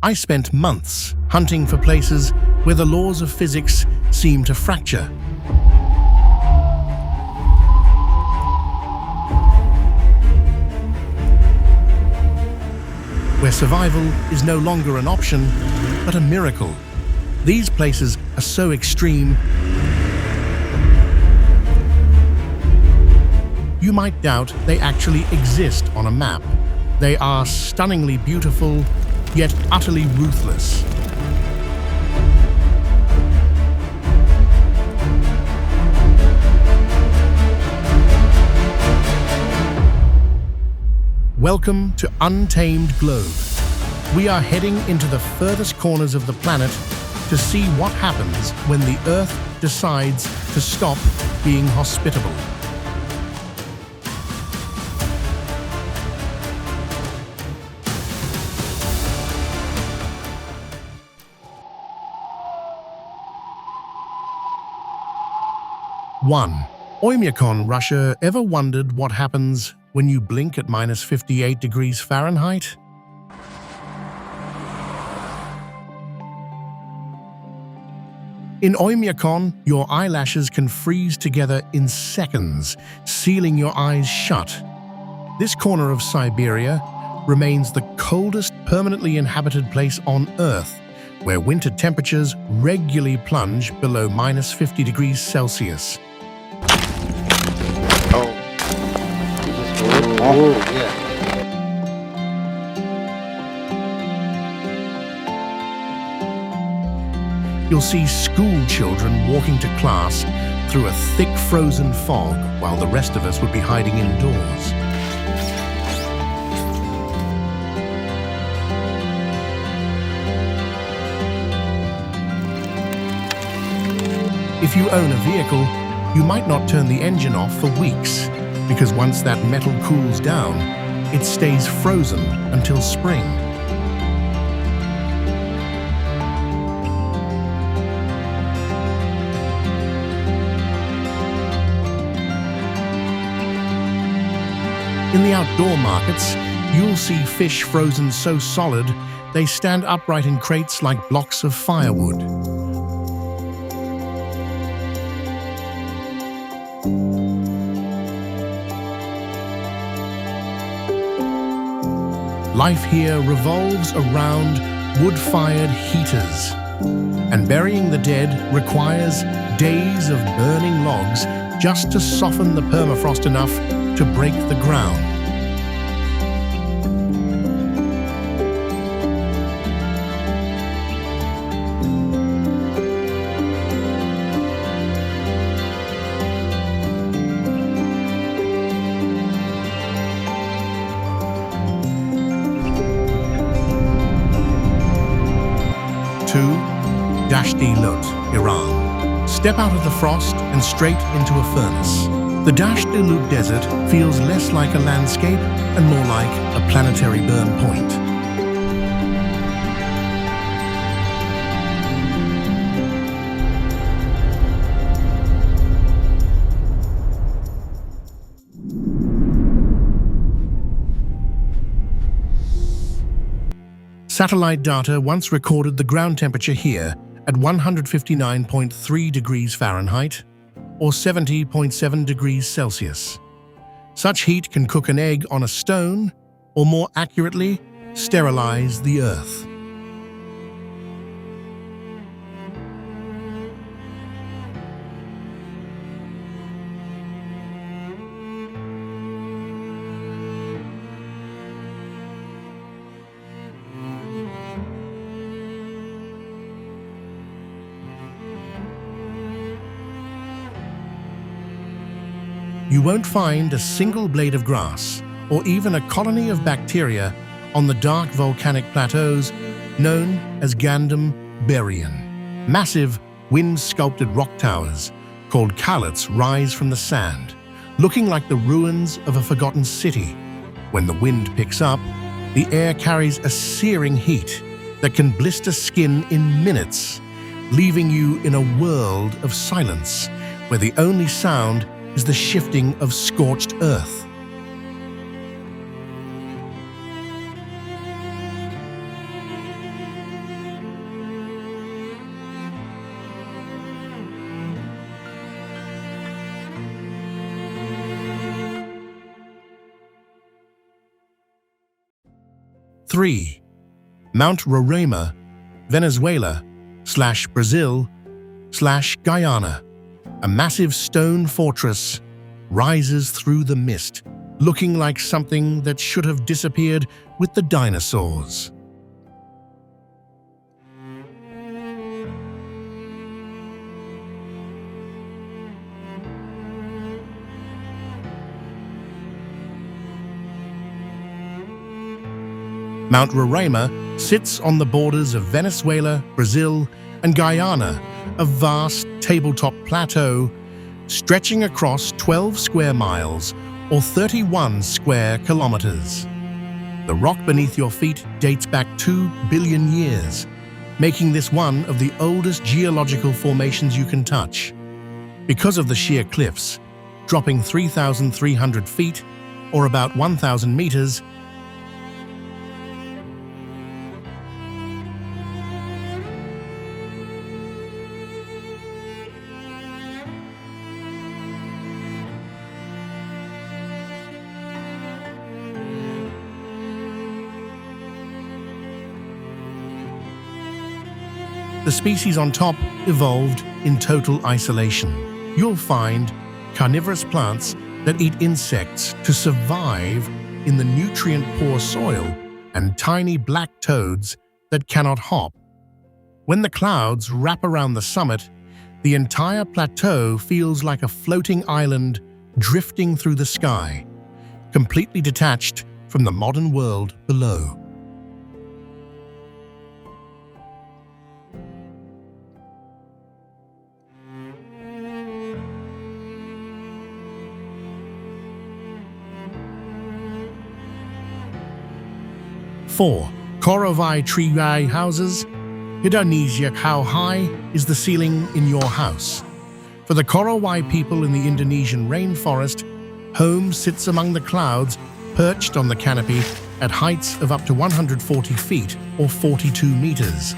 I spent months hunting for places where the laws of physics seem to fracture. Where survival is no longer an option, but a miracle. These places are so extreme, you might doubt they actually exist on a map. They are stunningly beautiful, yet utterly ruthless. Welcome to Untamed Globe. We are heading into the furthest corners of the planet to see what happens when the Earth decides to stop being hospitable. One, Oymyakon, Russia. Ever wondered what happens when you blink at minus 58 degrees Fahrenheit? In Oymyakon, your eyelashes can freeze together in seconds, sealing your eyes shut. This corner of Siberia remains the coldest permanently inhabited place on Earth, where winter temperatures regularly plunge below minus 50 degrees Celsius. Oh, yeah. You'll see school children walking to class through a thick frozen fog while the rest of us would be hiding indoors. If you own a vehicle, you might not turn the engine off for weeks, because once that metal cools down, it stays frozen until spring. In the outdoor markets, you'll see fish frozen so solid, they stand upright in crates like blocks of firewood. Life here revolves around wood-fired heaters, and burying the dead requires days of burning logs just to soften the permafrost enough to break the ground. Dasht-e, Iran. Step out of the frost and straight into a furnace. The Dasht-e Desert feels less like a landscape and more like a planetary burn point. Satellite data once recorded the ground temperature here at 159.3 degrees Fahrenheit or 70.7 degrees Celsius. Such heat can cook an egg on a stone, or more accurately, sterilize the Earth. You won't find a single blade of grass or even a colony of bacteria on the dark volcanic plateaus known as Gandam-Berrien. Massive, wind-sculpted rock towers called callets rise from the sand, looking like the ruins of a forgotten city. When the wind picks up, the air carries a searing heat that can blister skin in minutes, leaving you in a world of silence where the only sound is the shifting of scorched earth. 3. Mount Roraima, Venezuela/Brazil/Guyana. A massive stone fortress rises through the mist, looking like something that should have disappeared with the dinosaurs. Mount Roraima sits on the borders of Venezuela, Brazil, and Guyana, a vast tabletop plateau stretching across 12 square miles or 31 square kilometers. The rock beneath your feet dates back 2 billion years, making this one of the oldest geological formations you can touch. Because of the sheer cliffs, dropping 3,300 feet or about 1,000 meters, the species on top evolved in total isolation. You'll find carnivorous plants that eat insects to survive in the nutrient-poor soil and tiny black toads that cannot hop. When the clouds wrap around the summit, the entire plateau feels like a floating island drifting through the sky, completely detached from the modern world below. Four, Korowai tree houses. Indonesia. How high is the ceiling in your house? For the Korowai people in the Indonesian rainforest, home sits among the clouds, perched on the canopy at heights of up to 140 feet or 42 meters.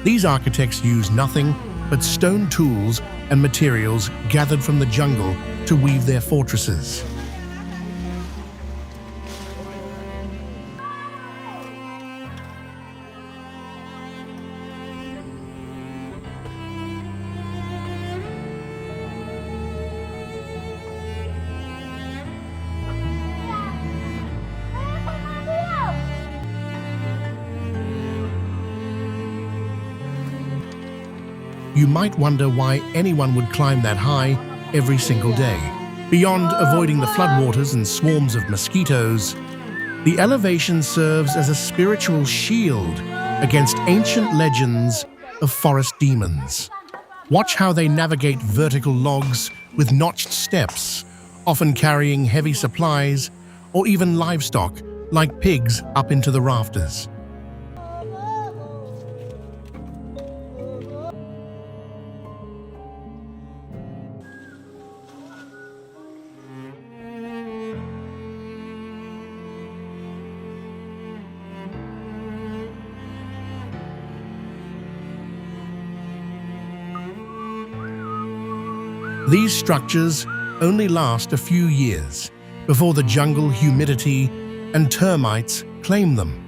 These architects use nothing but stone tools and materials gathered from the jungle to weave their fortresses. You might wonder why anyone would climb that high every single day. Beyond avoiding the floodwaters and swarms of mosquitoes, the elevation serves as a spiritual shield against ancient legends of forest demons. Watch how they navigate vertical logs with notched steps, often carrying heavy supplies or even livestock like pigs up into the rafters. These structures only last a few years before the jungle humidity and termites claim them,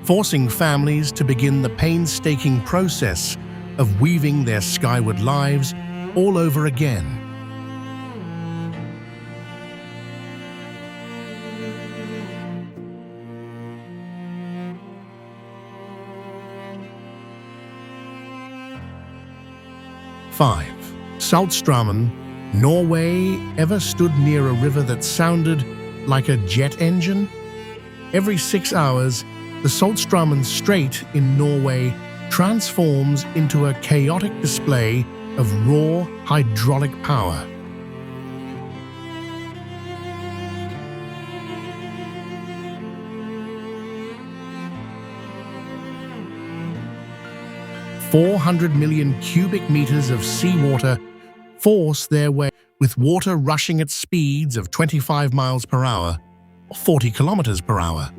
forcing families to begin the painstaking process of weaving their skyward lives all over again. Five. Saltstraumen. Norway ever stood near a river that sounded like a jet engine? Every 6 hours, the Saltstraumen Strait in Norway transforms into a chaotic display of raw hydraulic power. $400 million cubic meters of seawater force their way, with water rushing at speeds of 25 miles per hour or 40 kilometers per hour.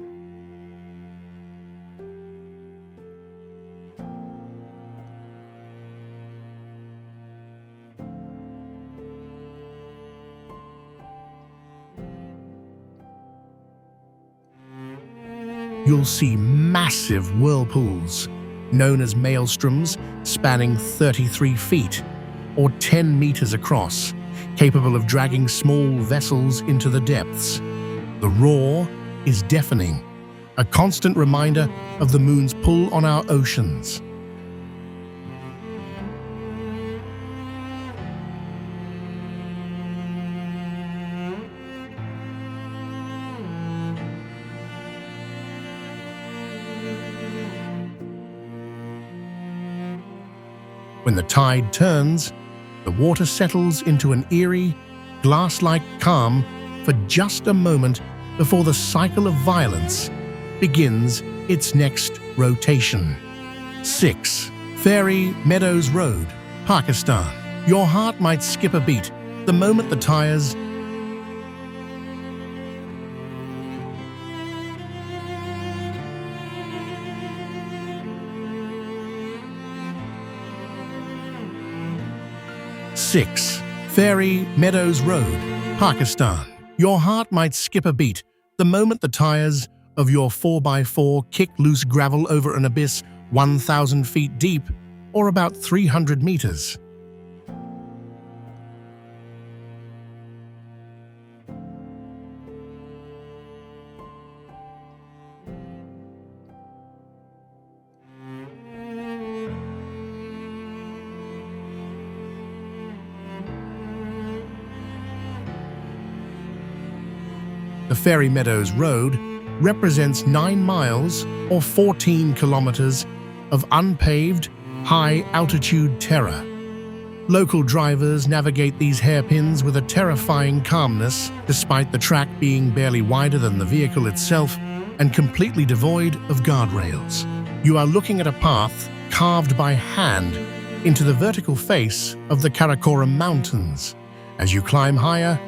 you'll see massive whirlpools, known as maelstroms, spanning 33 feet, or 10 meters across, capable of dragging small vessels into the depths. The roar is deafening, a constant reminder of the moon's pull on our oceans. When the tide turns, the water settles into an eerie, glass-like calm for just a moment before the cycle of violence begins its next rotation. 6. Fairy Meadows Road, Pakistan. Your heart might skip a beat the moment the tires Fairy Meadows Road, Pakistan. Your heart might skip a beat the moment the tires of your 4x4 kick loose gravel over an abyss 1,000 feet deep, or about 300 meters. The Fairy Meadows Road represents 9 miles or 14 kilometers of unpaved, high-altitude terror. Local drivers navigate these hairpins with a terrifying calmness, despite the track being barely wider than the vehicle itself and completely devoid of guardrails. You are looking at a path carved by hand into the vertical face of the Karakoram Mountains. As you climb higher,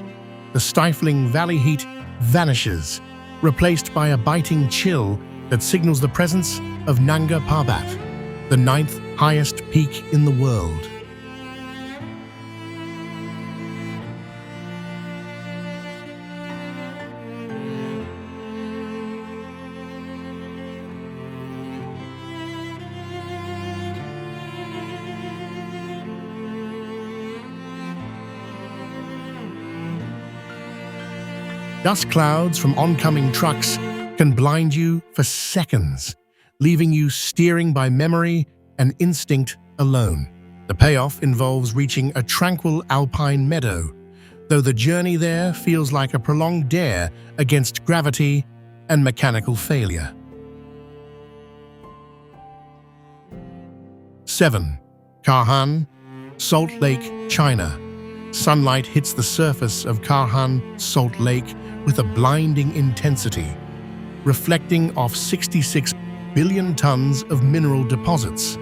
the stifling valley heat vanishes, replaced by a biting chill that signals the presence of Nanga Parbat, the 9th highest peak in the world. Dust clouds from oncoming trucks can blind you for seconds, leaving you steering by memory and instinct alone. The payoff involves reaching a tranquil alpine meadow, though the journey there feels like a prolonged dare against gravity and mechanical failure. 7. Qarhan, Salt Lake, China. Sunlight hits the surface of Qarhan Salt Lake with a blinding intensity, reflecting off 66 billion tons of mineral deposits.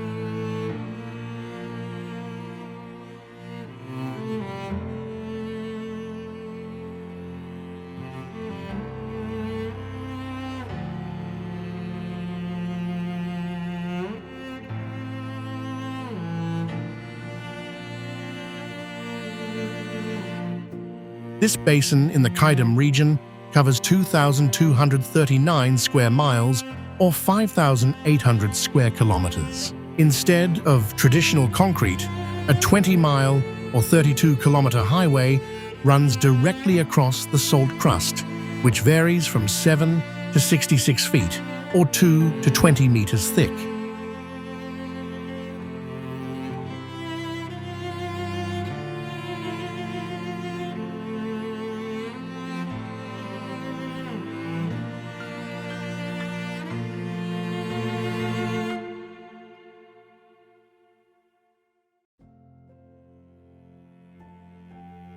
This basin in the Qaidam region covers 2,239 square miles or 5,800 square kilometers. Instead of traditional concrete, a 20-mile or 32-kilometer highway runs directly across the salt crust, which varies from 7 to 66 feet or 2 to 20 meters thick.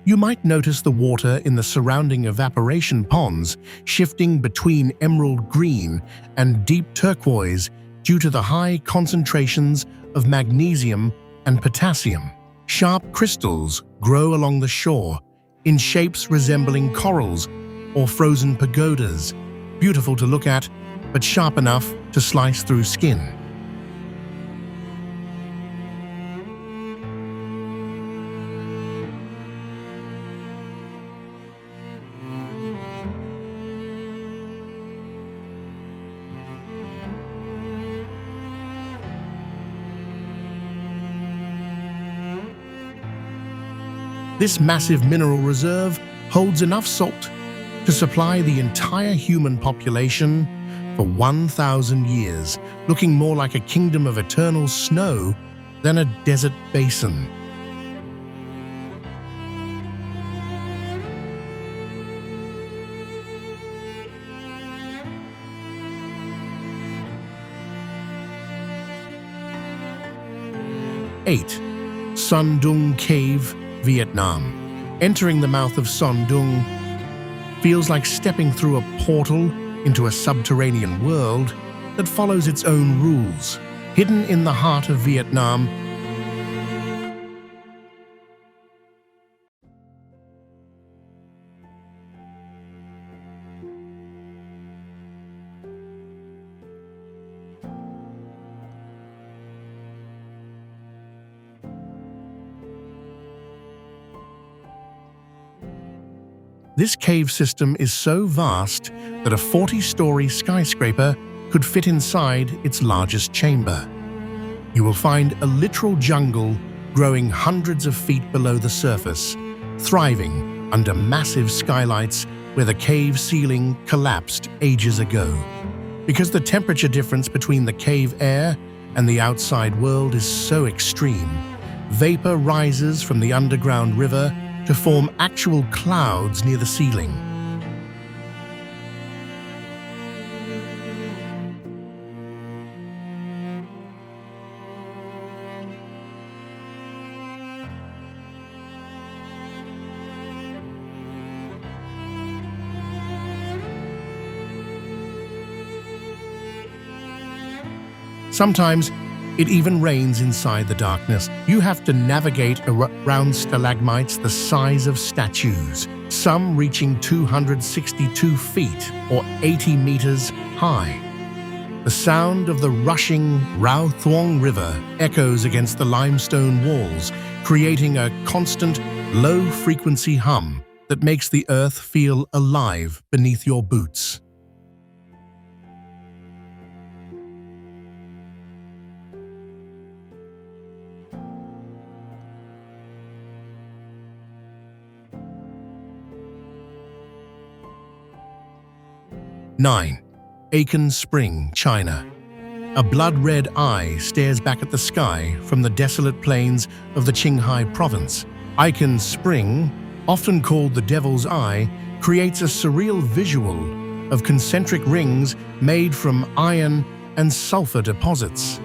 You might notice the water in the surrounding evaporation ponds shifting between emerald green and deep turquoise due to the high concentrations of magnesium and potassium. Sharp crystals grow along the shore in shapes resembling corals or frozen pagodas, beautiful to look at, but sharp enough to slice through skin. This massive mineral reserve holds enough salt to supply the entire human population for 1,000 years, looking more like a kingdom of eternal snow than a desert basin. Eight, Son Doong Cave, Vietnam. Entering the mouth of Son Doong feels like stepping through a portal into a subterranean world that follows its own rules. Hidden in the heart of Vietnam, this cave system is so vast that a 40-story skyscraper could fit inside its largest chamber. You will find a literal jungle growing hundreds of feet below the surface, thriving under massive skylights where the cave ceiling collapsed ages ago. Because the temperature difference between the cave air and the outside world is so extreme, vapor rises from the underground river to form actual clouds near the ceiling. Sometimes it even rains inside the darkness. You have to navigate around stalagmites the size of statues, some reaching 262 feet or 80 meters high. The sound of the rushing Rao Thuong River echoes against the limestone walls, creating a constant, low-frequency hum that makes the earth feel alive beneath your boots. Nine, Aiken Spring, China. A blood-red eye stares back at the sky from the desolate plains of the Qinghai province. Aiken Spring, often called the Devil's Eye, creates a surreal visual of concentric rings made from iron and sulfur deposits.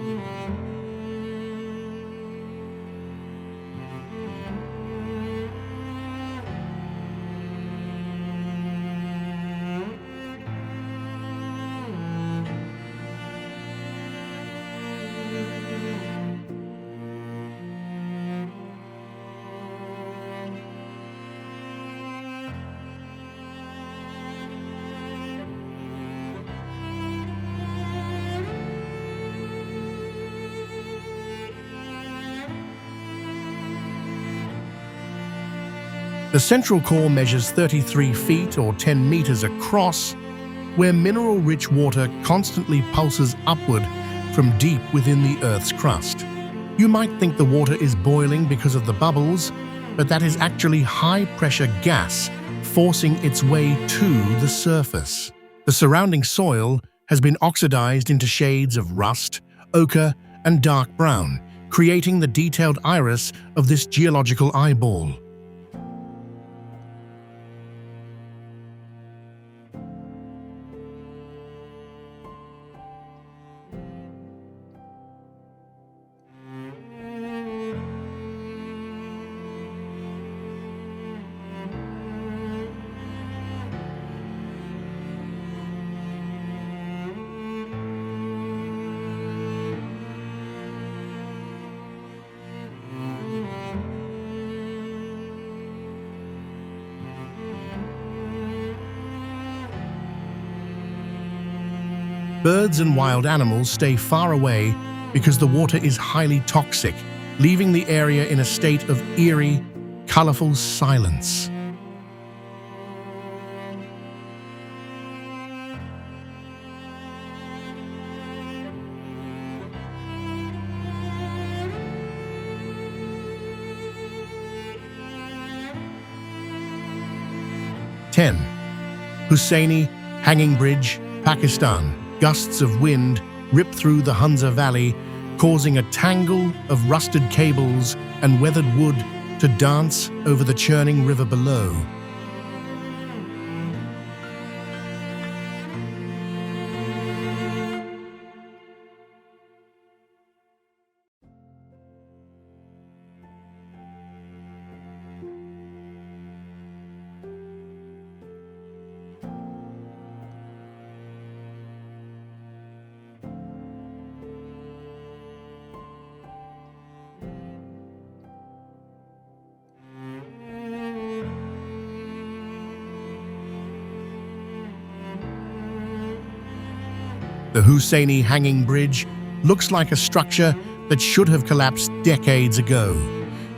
The central core measures 33 feet or 10 meters across, where mineral-rich water constantly pulses upward from deep within the Earth's crust. You might think the water is boiling because of the bubbles, but that is actually high-pressure gas forcing its way to the surface. The surrounding soil has been oxidized into shades of rust, ochre, and dark brown, creating the detailed iris of this geological eyeball. Birds and wild animals stay far away because the water is highly toxic, leaving the area in a state of eerie, colorful silence. 10. Hussaini Hanging Bridge, Pakistan. Gusts of wind rip through the Hunza Valley, causing a tangle of rusted cables and weathered wood to dance over the churning river below. The Hussaini Hanging Bridge looks like a structure that should have collapsed decades ago.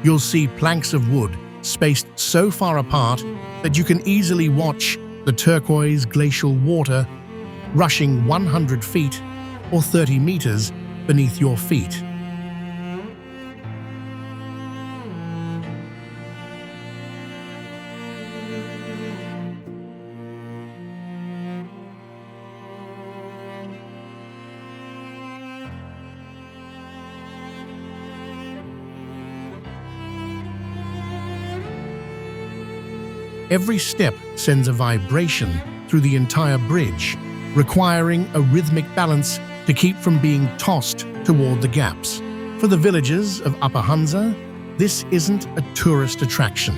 You'll see planks of wood spaced so far apart that you can easily watch the turquoise glacial water rushing 100 feet or 30 meters beneath your feet. Every step sends a vibration through the entire bridge, requiring a rhythmic balance to keep from being tossed toward the gaps. For the villagers of Upper Hunza, this isn't a tourist attraction.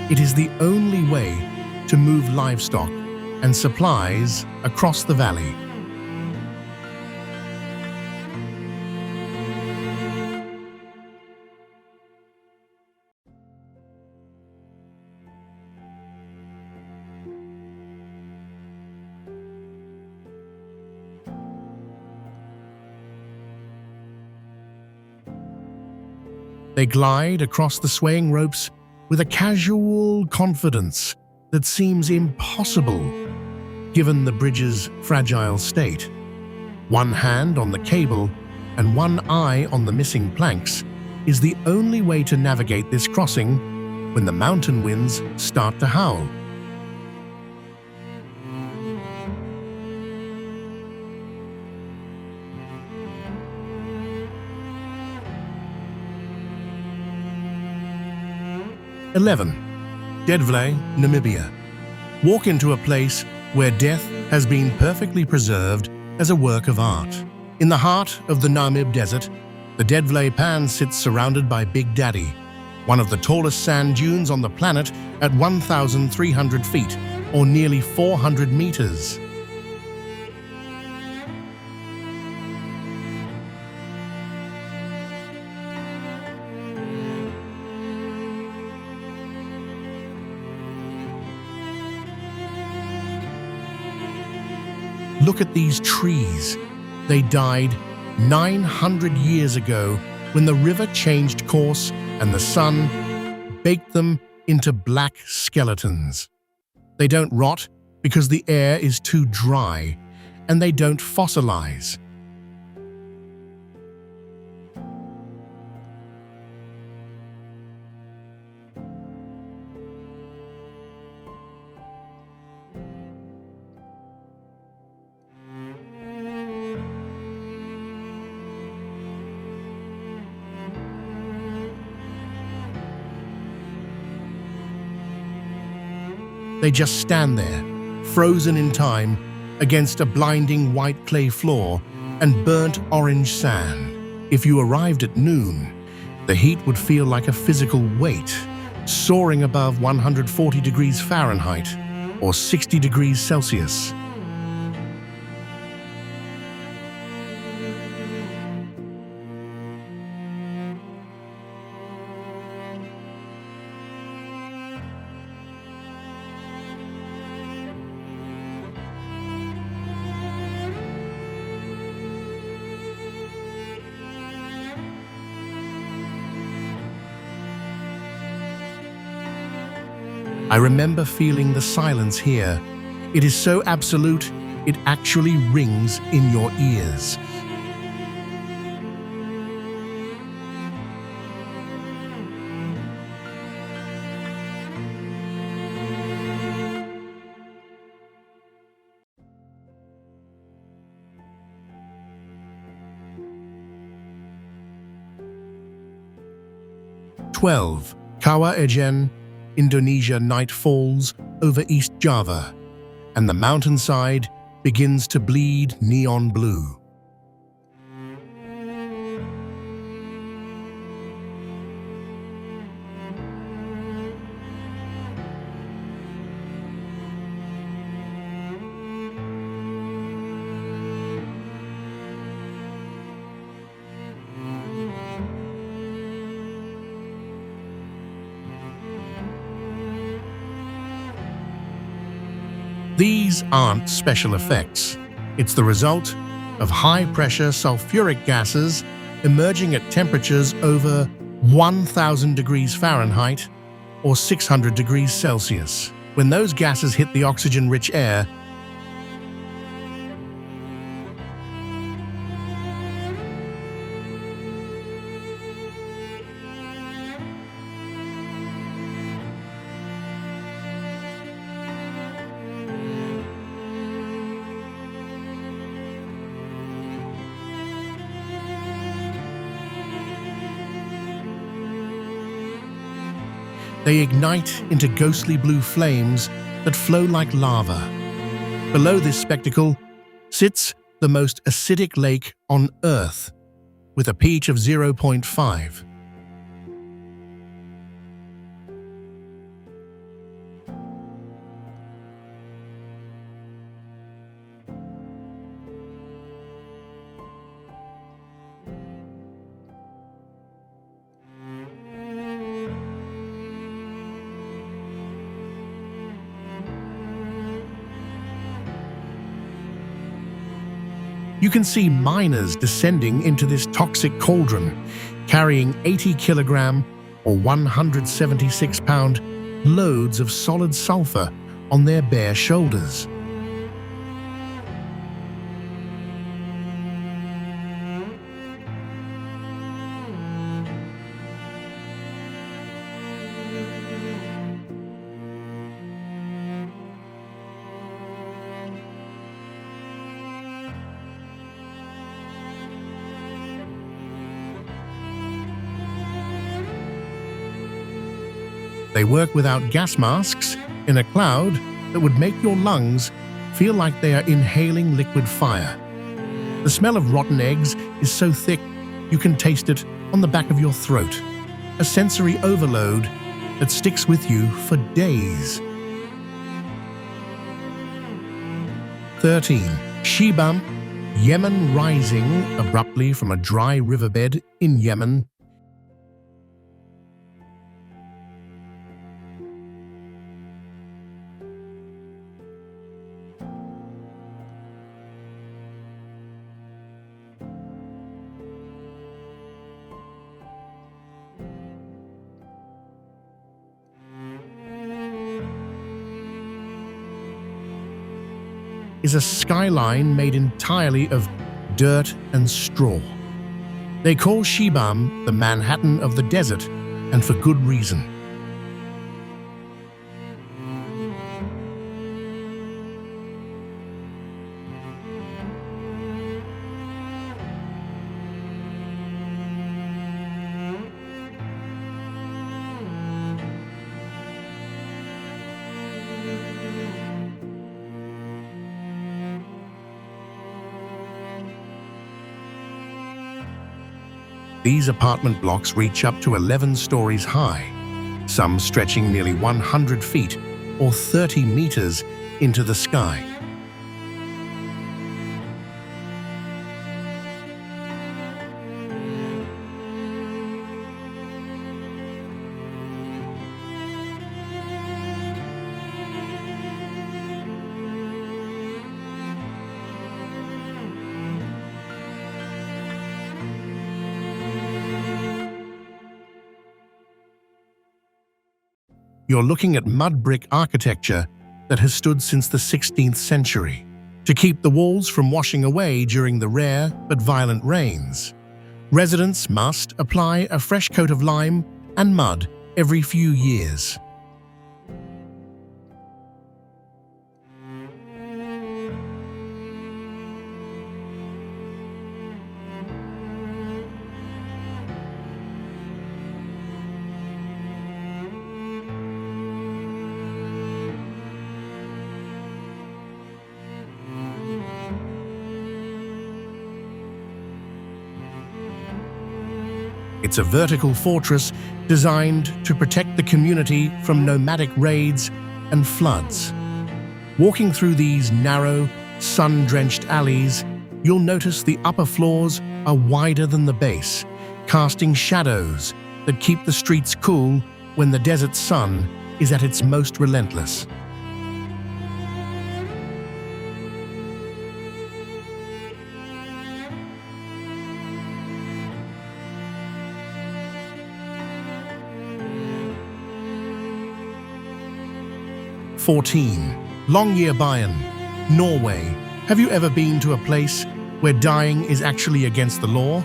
It is the only way to move livestock and supplies across the valley. They glide across the swaying ropes with a casual confidence that seems impossible, given the bridge's fragile state. One hand on the cable and one eye on the missing planks is the only way to navigate this crossing when the mountain winds start to howl. Deadvlei, Namibia. Walk into a place where death has been perfectly preserved as a work of art. In the heart of the Namib Desert, the Deadvlei Pan sits surrounded by Big Daddy, one of the tallest sand dunes on the planet at 1,300 feet, or nearly 400 meters. Look at these trees. They died 900 years ago when the river changed course and the sun baked them into black skeletons. They don't rot because the air is too dry, and they don't fossilize. They just stand there, frozen in time, against a blinding white clay floor and burnt orange sand. If you arrived at noon, the heat would feel like a physical weight, soaring above 140 degrees Fahrenheit or 60 degrees Celsius. I remember feeling the silence here. It is so absolute, it actually rings in your ears. 12. Kawah Ijen, Indonesia. Night falls over East Java, and the mountainside begins to bleed neon blue. These aren't special effects. It's the result of high-pressure sulfuric gases emerging at temperatures over 1,000 degrees Fahrenheit or 600 degrees Celsius. When those gases hit the oxygen-rich air, they ignite into ghostly blue flames that flow like lava. Below this spectacle sits the most acidic lake on Earth, with a pH of 0.5. You can see miners descending into this toxic cauldron, carrying 80-kilogram or 176-pound loads of solid sulfur on their bare shoulders. They work without gas masks in a cloud that would make your lungs feel like they are inhaling liquid fire. The smell of rotten eggs is so thick you can taste it on the back of your throat, a sensory overload that sticks with you for days. 13. Shibam, Yemen. Rising abruptly from a dry riverbed in Yemen, is a skyline made entirely of dirt and straw. They call Shibam the Manhattan of the desert, and for good reason. These apartment blocks reach up to 11 stories high, some stretching nearly 100 feet or 30 meters into the sky. You're looking at mud brick architecture that has stood since the 16th century to keep the walls from washing away during the rare but violent rains. Residents must apply a fresh coat of lime and mud every few years. It's a vertical fortress designed to protect the community from nomadic raids and floods. Walking through these narrow, sun-drenched alleys, you'll notice the upper floors are wider than the base, casting shadows that keep the streets cool when the desert sun is at its most relentless. (14) Longyearbyen, Norway. Have you ever been to a place where dying is actually against the law?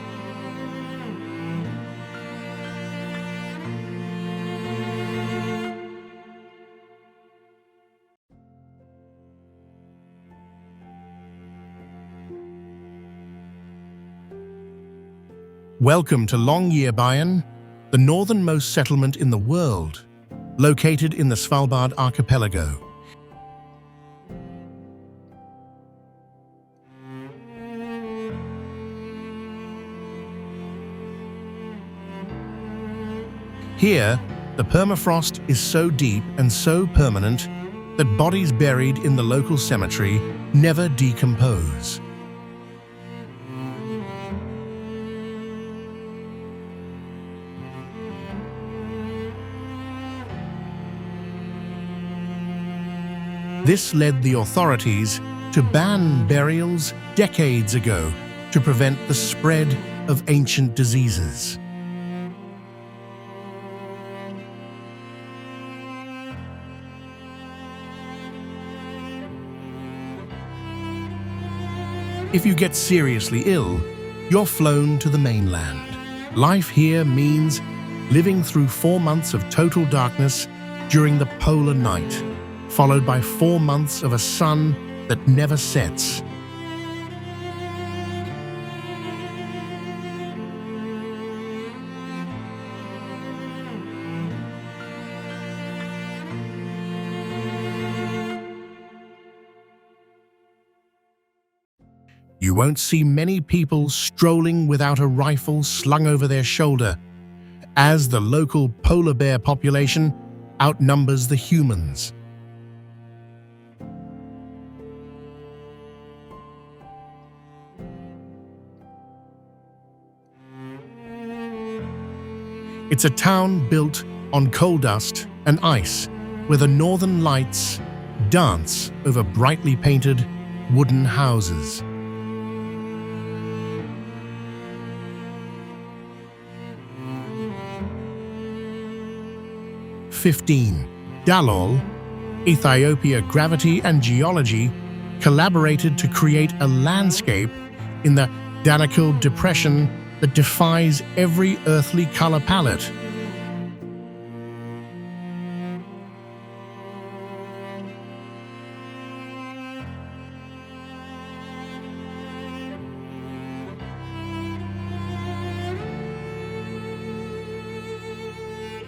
Welcome to Longyearbyen, the northernmost settlement in the world, located in the Svalbard archipelago. Here, the permafrost is so deep and so permanent that bodies buried in the local cemetery never decompose. This led the authorities to ban burials decades ago to prevent the spread of ancient diseases. If you get seriously ill, you're flown to the mainland. Life here means living through 4 months of total darkness during the polar night, followed by 4 months of a sun that never sets. You won't see many people strolling without a rifle slung over their shoulder, as the local polar bear population outnumbers the humans. It's a town built on coal dust and ice, where the northern lights dance over brightly painted wooden houses. (15) Dallol, Ethiopia Gravity and Geology collaborated to create a landscape in the Danakil Depression that defies every earthly color palette.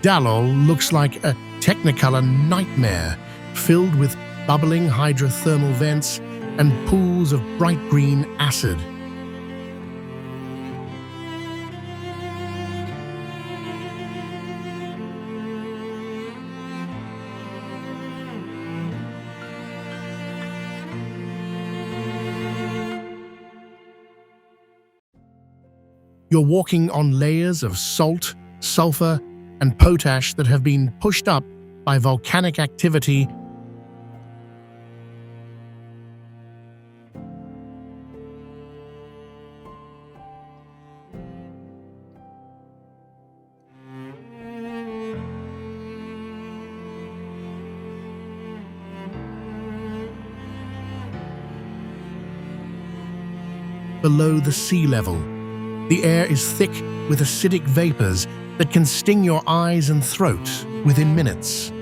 Dallol looks like a Technicolor nightmare, filled with bubbling hydrothermal vents and pools of bright green acid. You're walking on layers of salt, sulfur, and potash that have been pushed up by volcanic activity. Below the sea level, the air is thick with acidic vapors that can sting your eyes and throat within minutes.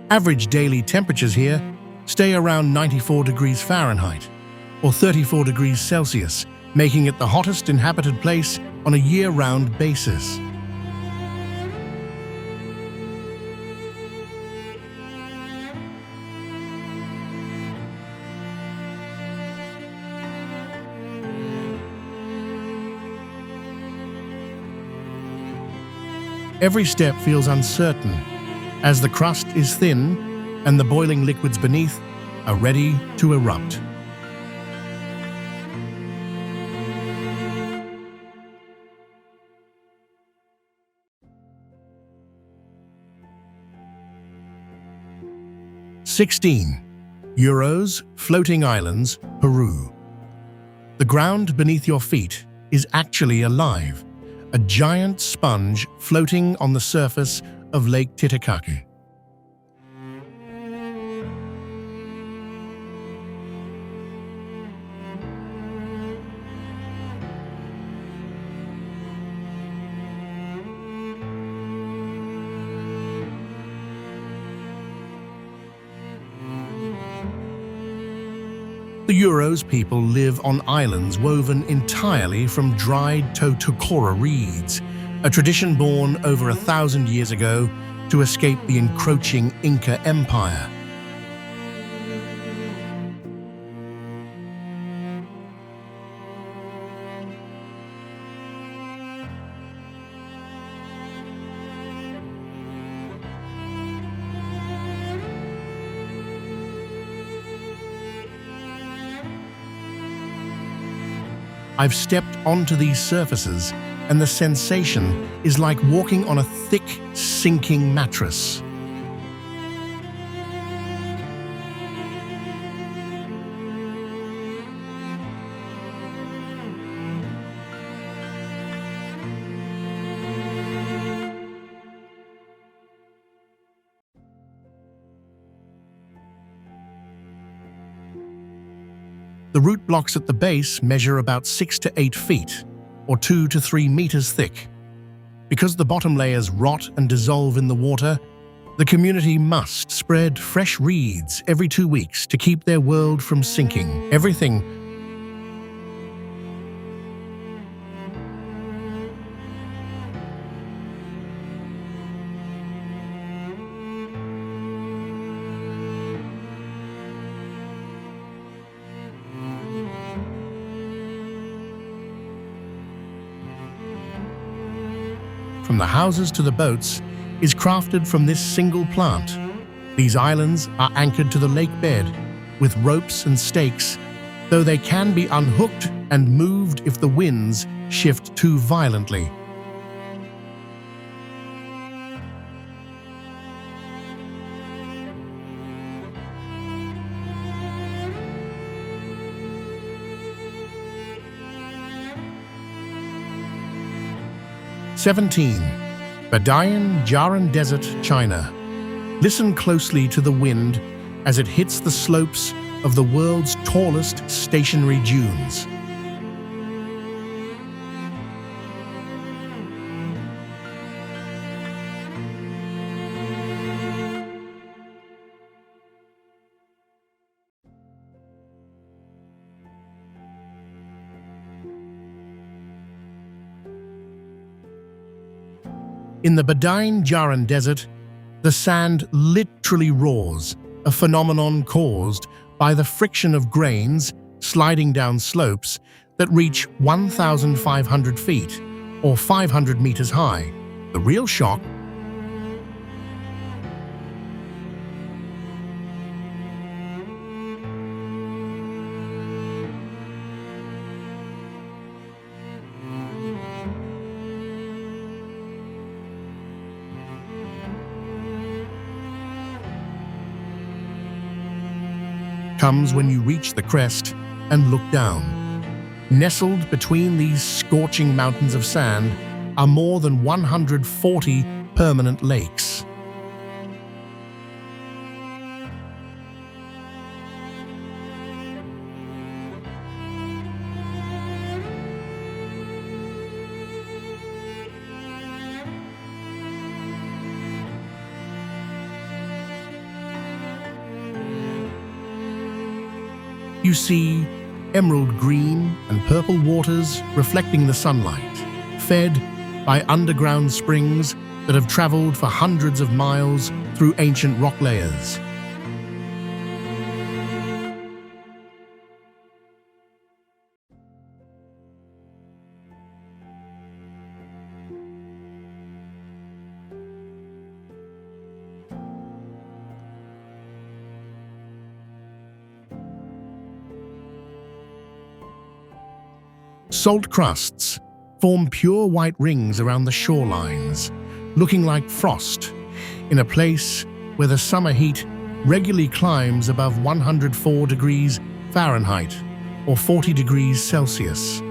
Average daily temperatures here stay around 94 degrees Fahrenheit or 34 degrees Celsius, making it the hottest inhabited place on a year-round basis. Every step feels uncertain, as the crust is thin and the boiling liquids beneath are ready to erupt. Uros, floating islands, Peru. The ground beneath your feet is actually alive, a giant sponge floating on the surface of Lake Titicaca. The Uros people live on islands woven entirely from dried totokora reeds, a tradition born over 1,000 years ago to escape the encroaching Inca Empire. I've stepped onto these surfaces, and the sensation is like walking on a thick, sinking mattress. The root blocks at the base measure about 6 to 8 feet, or 2 to 3 meters thick. Because the bottom layers rot and dissolve in the water, the community must spread fresh reeds every 2 weeks to keep their world from sinking. Everything from the houses to the boats is crafted from this single plant. These islands are anchored to the lake bed with ropes and stakes, though they can be unhooked and moved if the winds shift too violently. Badain, Jaran Desert, China. Listen closely to the wind as it hits the slopes of the world's tallest stationary dunes. In the Badain Jaran Desert, the sand literally roars, a phenomenon caused by the friction of grains sliding down slopes that reach 1,500 feet or 500 meters high. The real shock comes when you reach the crest and look down. Nestled between these scorching mountains of sand are more than 140 permanent lakes. You see emerald green and purple waters reflecting the sunlight, fed by underground springs that have traveled for hundreds of miles through ancient rock layers. Salt crusts form pure white rings around the shorelines, looking like frost, in a place where the summer heat regularly climbs above 104 degrees Fahrenheit or 40 degrees Celsius.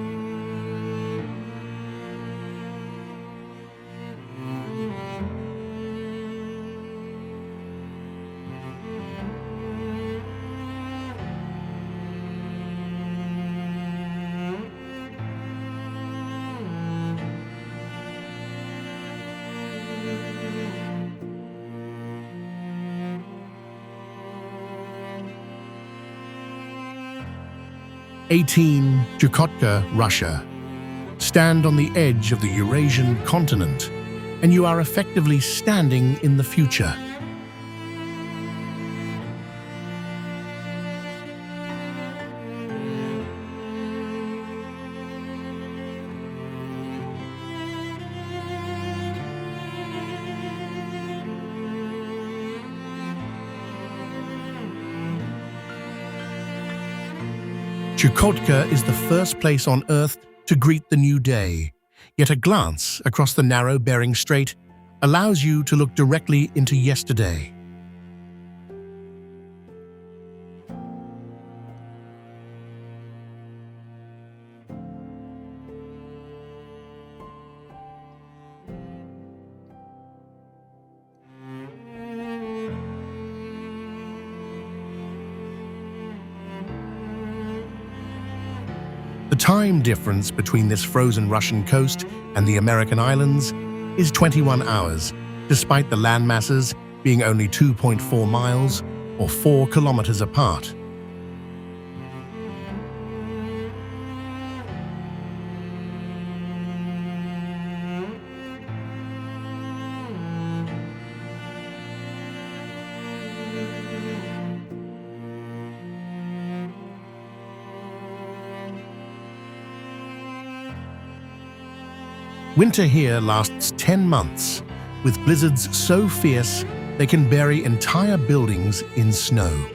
Chukotka, Russia. Stand on the edge of the Eurasian continent, and you are effectively standing in the future. Chukotka is the first place on Earth to greet the new day, yet a glance across the narrow Bering Strait allows you to look directly into yesterday. The time difference between this frozen Russian coast and the American islands is 21 hours, despite the landmasses being only 2.4 miles or 4 kilometers apart. Winter here lasts 10 months, with blizzards so fierce they can bury entire buildings in snow.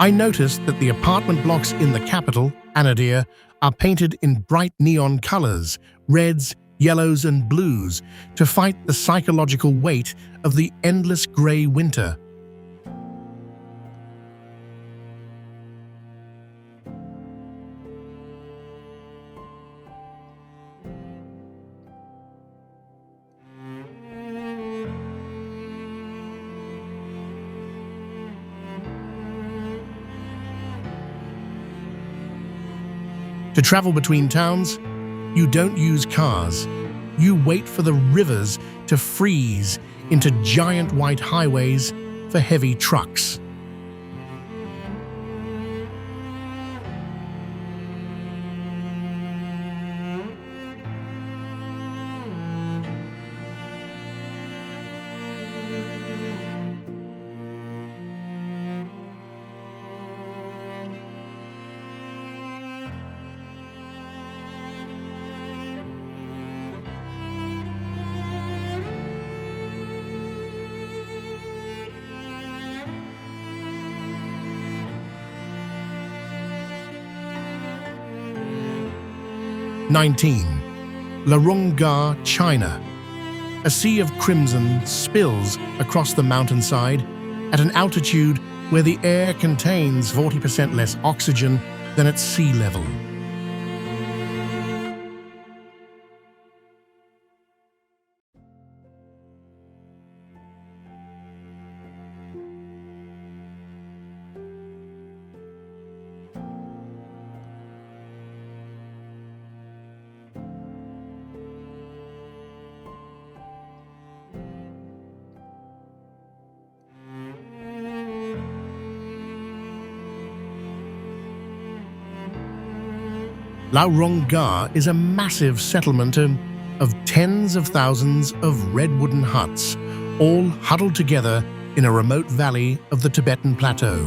I noticed that the apartment blocks in the capital, Anadyr, are painted in bright neon colors, reds, yellows and blues, to fight the psychological weight of the endless gray winter. To travel between towns, you don't use cars. You wait for the rivers to freeze into giant white highways for heavy trucks. Larung Gar, China. A sea of crimson spills across the mountainside at an altitude where the air contains 40% less oxygen than at sea level. Larung Gar is a massive settlement of tens of thousands of red wooden huts, all huddled together in a remote valley of the Tibetan Plateau.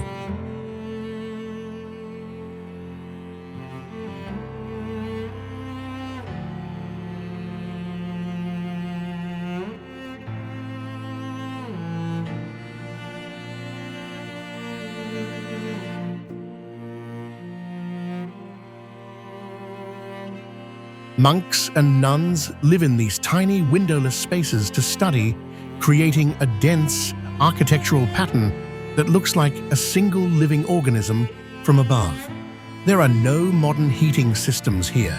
Monks and nuns live in these tiny windowless spaces to study, creating a dense architectural pattern that looks like a single living organism from above. There are no modern heating systems here.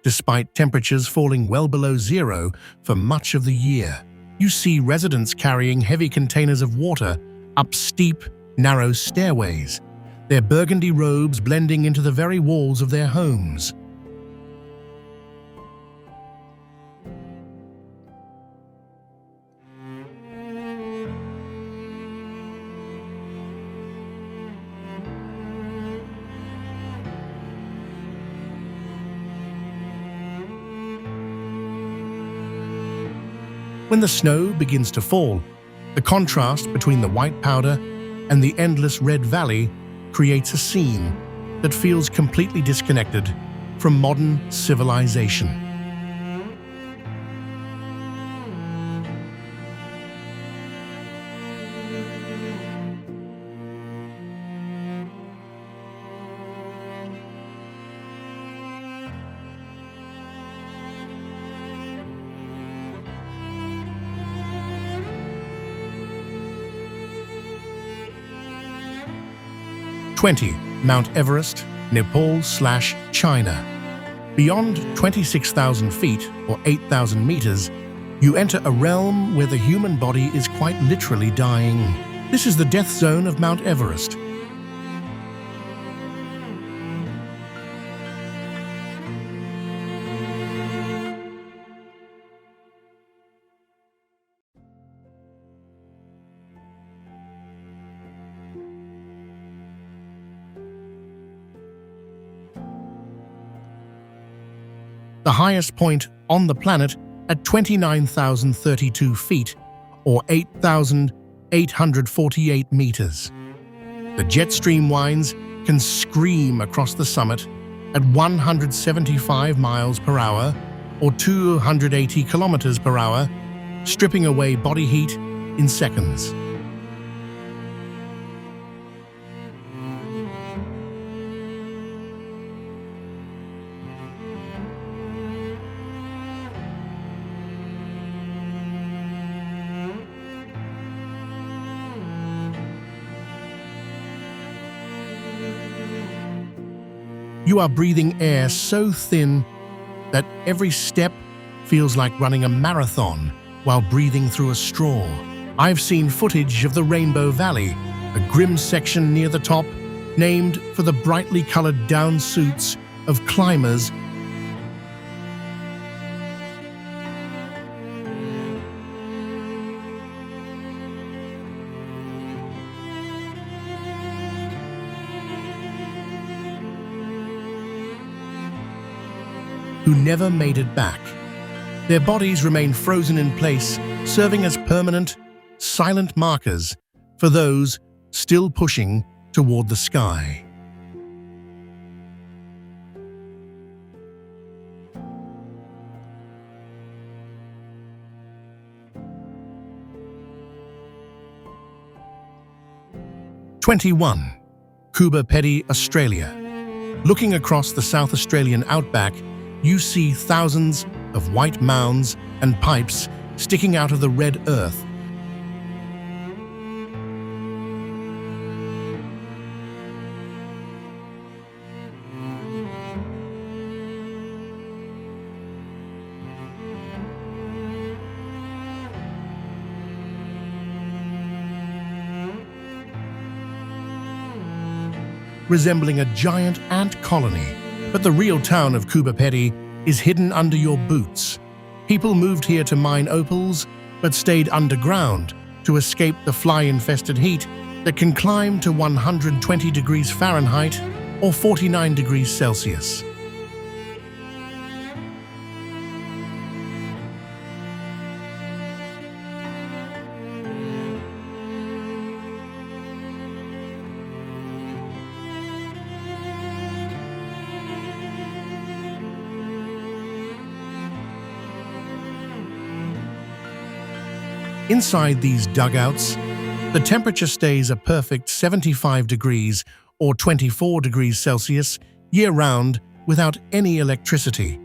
Despite temperatures falling well below zero for much of the year, you see residents carrying heavy containers of water up steep, narrow stairways, their burgundy robes blending into the very walls of their homes. When the snow begins to fall, the contrast between the white powder and the endless red valley creates a scene that feels completely disconnected from modern civilization. Mount Everest, Nepal/China. Beyond 26,000 feet or 8,000 meters, you enter a realm where the human body is quite literally dying. This is the death zone of Mount Everest. The highest point on the planet at 29,032 feet, or 8,848 meters. The jet stream winds can scream across the summit at 175 miles per hour, or 280 kilometers per hour, stripping away body heat in seconds. You are breathing air so thin that every step feels like running a marathon while breathing through a straw. I've seen footage of the Rainbow Valley, a grim section near the top, named for the brightly colored down suits of climbers who never made it back. Their bodies remain frozen in place, serving as permanent, silent markers for those still pushing toward the sky. Coober Pedy, Australia. Looking across the South Australian outback, you see thousands of white mounds and pipes sticking out of the red earth. Resembling a giant ant colony. But the real town of Coober Pedy is hidden under your boots. People moved here to mine opals, but stayed underground to escape the fly-infested heat that can climb to 120 degrees Fahrenheit or 49 degrees Celsius. Inside these dugouts, the temperature stays a perfect 75 degrees or 24 degrees Celsius year-round without any electricity.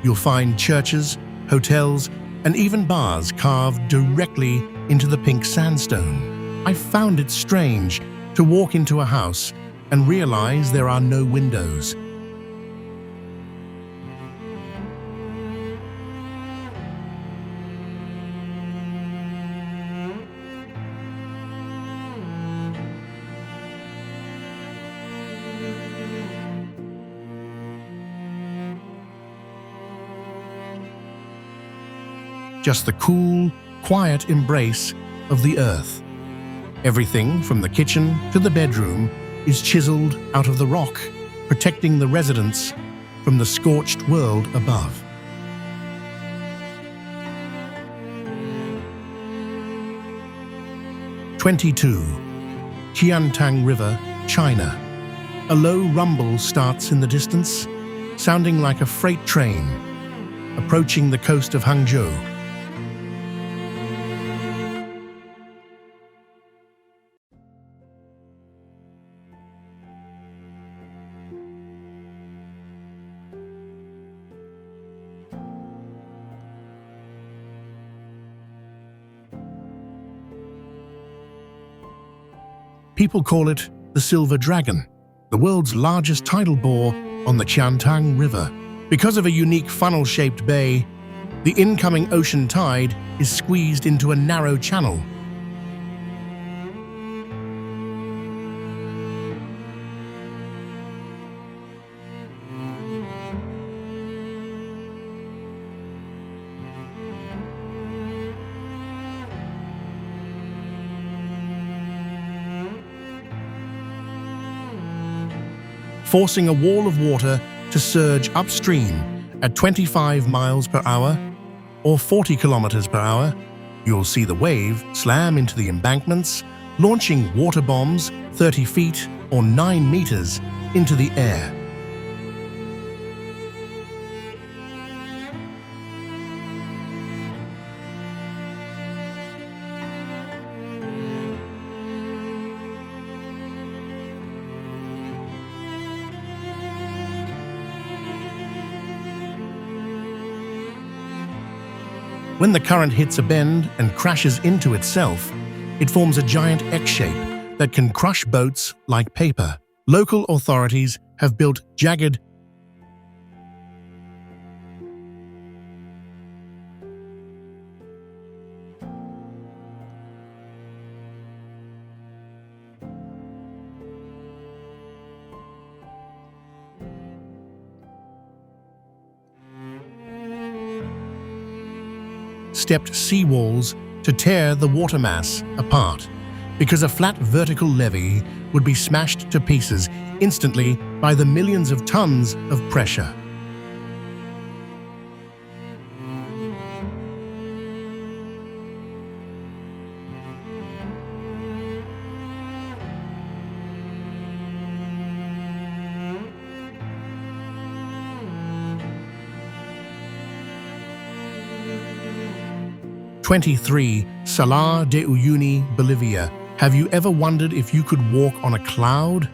You'll find churches, hotels, and even bars carved directly into the pink sandstone. I found it strange to walk into a house and realize there are no windows. Just the cool, quiet embrace of the earth. Everything from the kitchen to the bedroom is chiseled out of the rock, protecting the residents from the scorched world above. "22. Qiantang River, China. A low rumble starts in the distance, sounding like a freight train approaching the coast of Hangzhou. People call it the Silver Dragon, the world's largest tidal bore on the Qiantang River. Because of a unique funnel-shaped bay, the incoming ocean tide is squeezed into a narrow channel. Forcing a wall of water to surge upstream at 25 miles per hour or 40 kilometers per hour. You'll see the wave slam into the embankments, launching water bombs 30 feet or 9 meters into the air. When the current hits a bend and crashes into itself, it forms a giant X-shape that can crush boats like paper. Local authorities have built jagged stepped seawalls to tear the water mass apart, because a flat vertical levee would be smashed to pieces instantly by the millions of tons of pressure. "23. Salar de Uyuni, Bolivia. Have you ever wondered if you could walk on a cloud?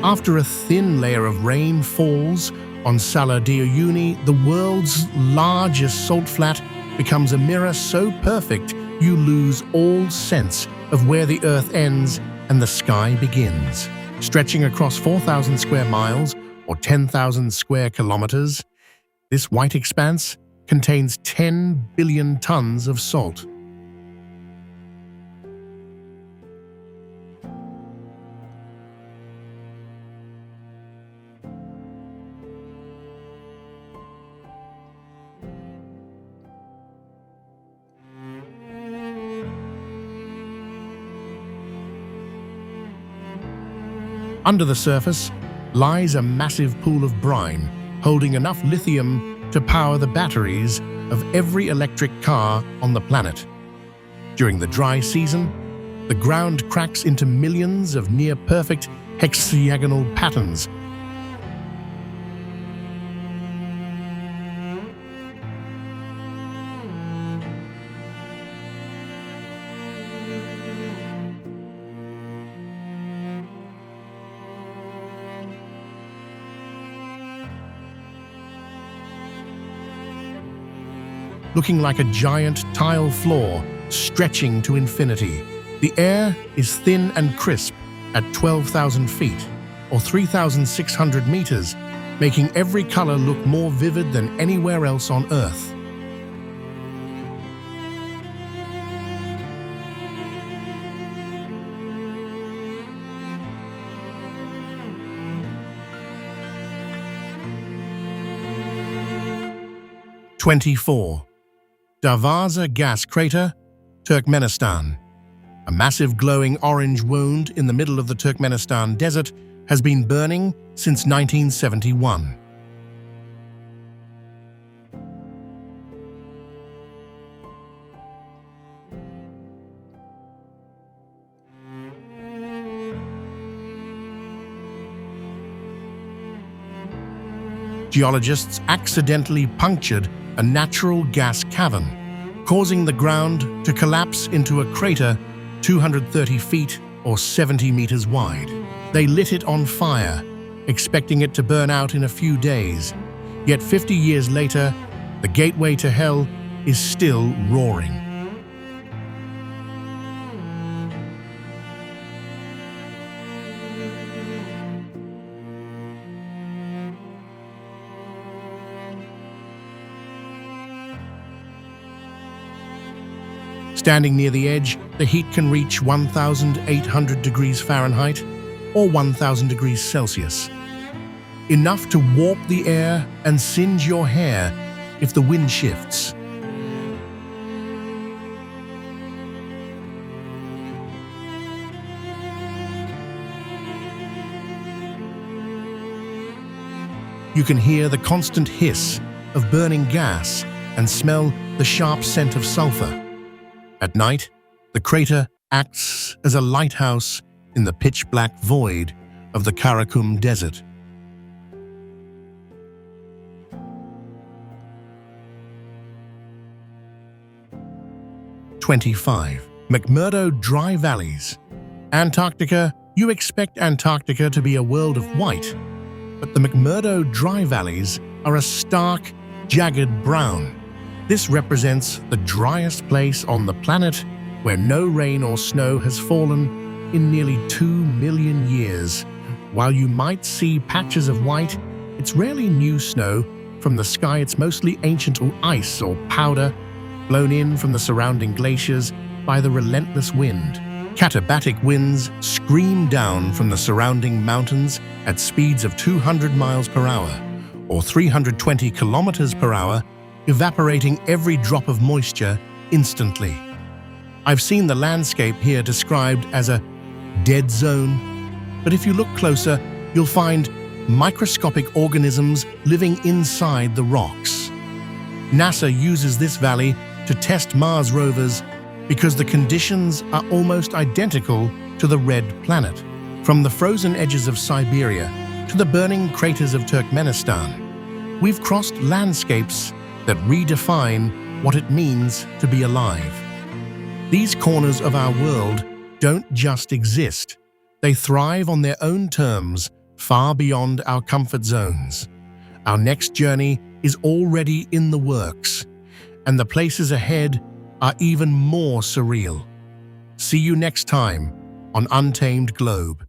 After a thin layer of rain falls on Salar de Uyuni, the world's largest salt flat becomes a mirror so perfect you lose all sense of where the earth ends and the sky begins. Stretching across 4,000 square miles or 10,000 square kilometers, this white expanse contains 10 billion tons of salt. Under the surface lies a massive pool of brine, holding enough lithium to power the batteries of every electric car on the planet. During the dry season, the ground cracks into millions of near-perfect hexagonal patterns. Looking like a giant tile floor stretching to infinity. The air is thin and crisp at 12,000 feet, or 3,600 meters, making every color look more vivid than anywhere else on Earth. '24. Darvaza Gas Crater, Turkmenistan. A massive glowing orange wound in the middle of the Turkmenistan desert has been burning since 1971. Geologists accidentally punctured a natural gas cavern, causing the ground to collapse into a crater 230 feet or 70 meters wide. They lit it on fire, expecting it to burn out in a few days. Yet 50 years later, the gateway to hell is still roaring. Standing near the edge, the heat can reach 1,800 degrees Fahrenheit or 1,000 degrees Celsius. Enough to warp the air and singe your hair if the wind shifts. You can hear the constant hiss of burning gas and smell the sharp scent of sulfur. At night, the crater acts as a lighthouse in the pitch-black void of the Karakum Desert. '25. McMurdo Dry Valleys. Antarctica. You expect Antarctica to be a world of white, but the McMurdo Dry Valleys are a stark, jagged brown. This represents the driest place on the planet where no rain or snow has fallen in nearly 2 million years. While you might see patches of white, it's rarely new snow from the sky. It's mostly ancient ice or powder blown in from the surrounding glaciers by the relentless wind. Katabatic winds scream down from the surrounding mountains at speeds of 200 miles per hour or 320 kilometers per hour, evaporating every drop of moisture instantly. I've seen the landscape here described as a dead zone, but if you look closer, you'll find microscopic organisms living inside the rocks. NASA uses this valley to test Mars rovers because the conditions are almost identical to the red planet. From the frozen edges of Siberia to the burning craters of Turkmenistan, we've crossed landscapes that redefine what it means to be alive. These corners of our world don't just exist. They thrive on their own terms, far beyond our comfort zones. Our next journey is already in the works, and the places ahead are even more surreal. See you next time on Untamed Globe.